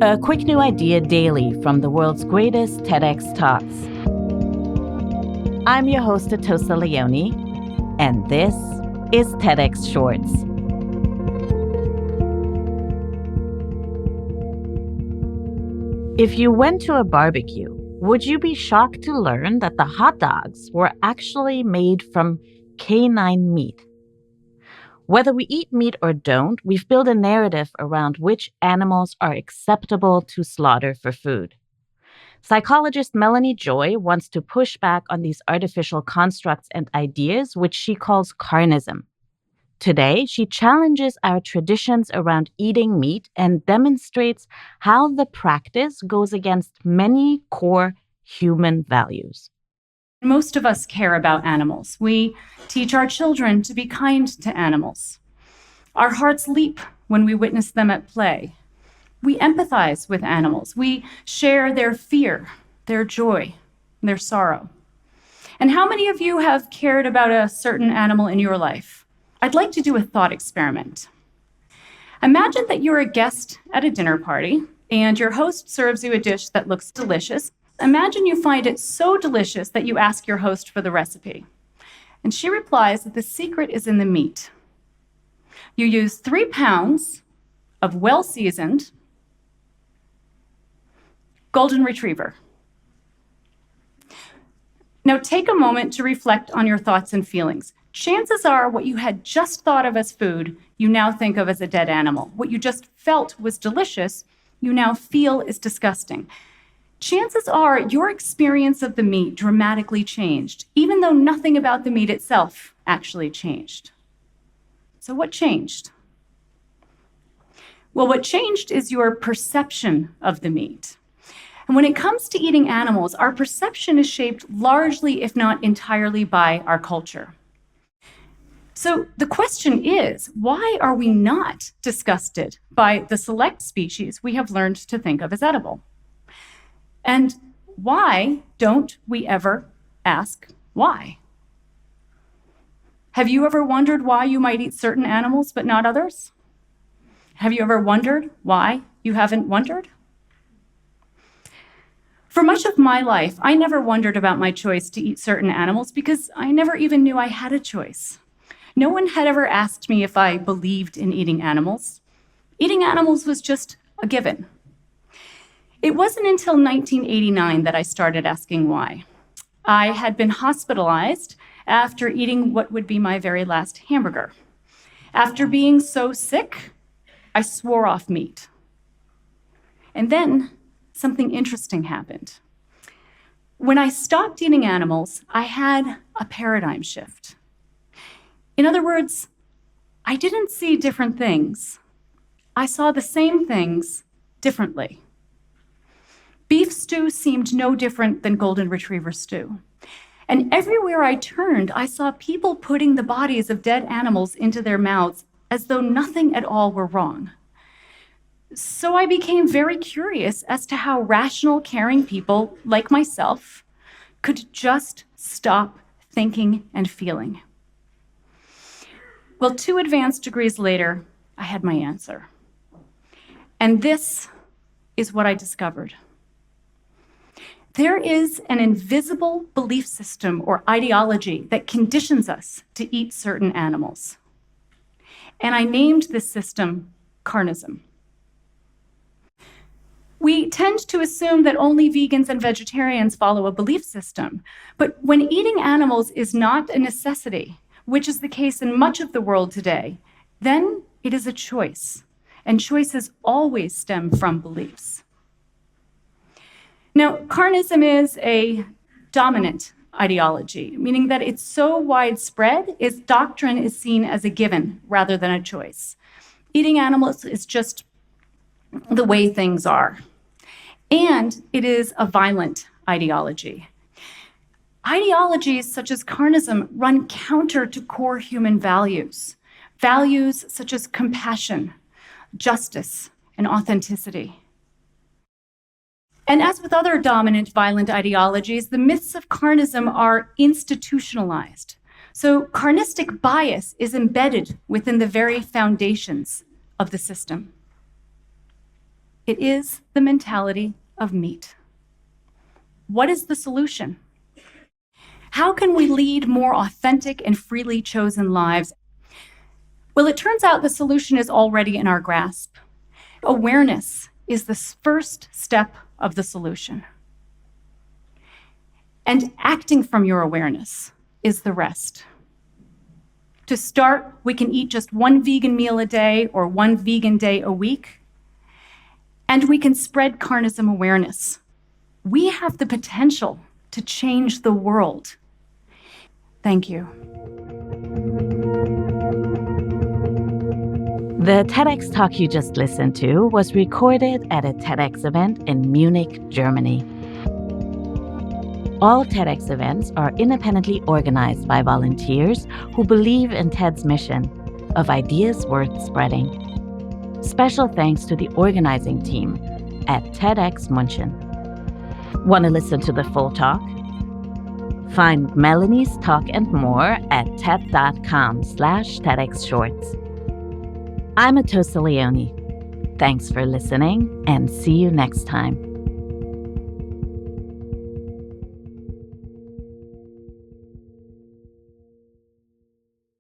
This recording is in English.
A quick new idea daily from the world's greatest TEDx talks. I'm your host, Atossa Leoni, and this is TEDx Shorts. If you went to a barbecue, would you be shocked to learn that the hot dogs were actually made from canine meat? Whether we eat meat or don't, we've built a narrative around which animals are acceptable to slaughter for food. Psychologist Melanie Joy wants to push back on these artificial constructs and ideas, which she calls carnism. Today, she challenges our traditions around eating meat and demonstrates how the practice goes against many core human values. Most of us care about animals. We teach our children to be kind to animals. Our hearts leap when we witness them at play. We empathize with animals. We share their fear, their joy, their sorrow. And how many of you have cared about a certain animal in your life? I'd like to do a thought experiment. Imagine that you're a guest at a dinner party and your host serves you a dish that looks delicious. Imagine you find it so delicious that you ask your host for the recipe. And she replies that the secret is in the meat. You use 3 pounds of well-seasoned golden retriever. Now take a moment to reflect on your thoughts and feelings. Chances are what you had just thought of as food, you now think of as a dead animal. What you just felt was delicious, you now feel is disgusting. Chances are your experience of the meat dramatically changed, even though nothing about the meat itself actually changed. So what changed? Well, what changed is your perception of the meat. And when it comes to eating animals, our perception is shaped largely, if not entirely, by our culture. So the question is, why are we not disgusted by the select species we have learned to think of as edible? And why don't we ever ask why? Have you ever wondered why you might eat certain animals but not others? Have you ever wondered why you haven't wondered? For much of my life, I never wondered about my choice to eat certain animals because I never even knew I had a choice. No one had ever asked me if I believed in eating animals. Eating animals was just a given. It wasn't until 1989 that I started asking why. I had been hospitalized after eating what would be my very last hamburger. After being so sick, I swore off meat. And then something interesting happened. When I stopped eating animals, I had a paradigm shift. In other words, I didn't see different things. I saw the same things differently. Beef stew seemed no different than golden retriever stew. And everywhere I turned, I saw people putting the bodies of dead animals into their mouths as though nothing at all were wrong. So I became very curious as to how rational, caring people like myself could just stop thinking and feeling. Well, 2 advanced degrees later, I had my answer. And this is what I discovered. There is an invisible belief system or ideology that conditions us to eat certain animals. And I named this system carnism. We tend to assume that only vegans and vegetarians follow a belief system. But when eating animals is not a necessity, which is the case in much of the world today, then it is a choice. And choices always stem from beliefs. Now, carnism is a dominant ideology, meaning that it's so widespread, its doctrine is seen as a given rather than a choice. Eating animals is just the way things are. And it is a violent ideology. Ideologies such as carnism run counter to core human values, values such as compassion, justice, and authenticity. And as with other dominant violent ideologies, the myths of carnism are institutionalized. So carnistic bias is embedded within the very foundations of the system. It is the mentality of meat. What is the solution? How can we lead more authentic and freely chosen lives? Well, it turns out the solution is already in our grasp. Awareness is the first step of the solution. And acting from your awareness is the rest. To start, we can eat just one vegan meal a day or one vegan day a week. And we can spread carnism awareness. We have the potential to change the world. Thank you. The TEDx talk you just listened to was recorded at a TEDx event in Munich, Germany. All TEDx events are independently organized by volunteers who believe in TED's mission of ideas worth spreading. Special thanks to the organizing team at TEDxMünchen. Want to listen to the full talk? Find Melanie's talk and more at TED.com/TEDxShorts. I'm Atossa Leoni. Thanks for listening and see you next time.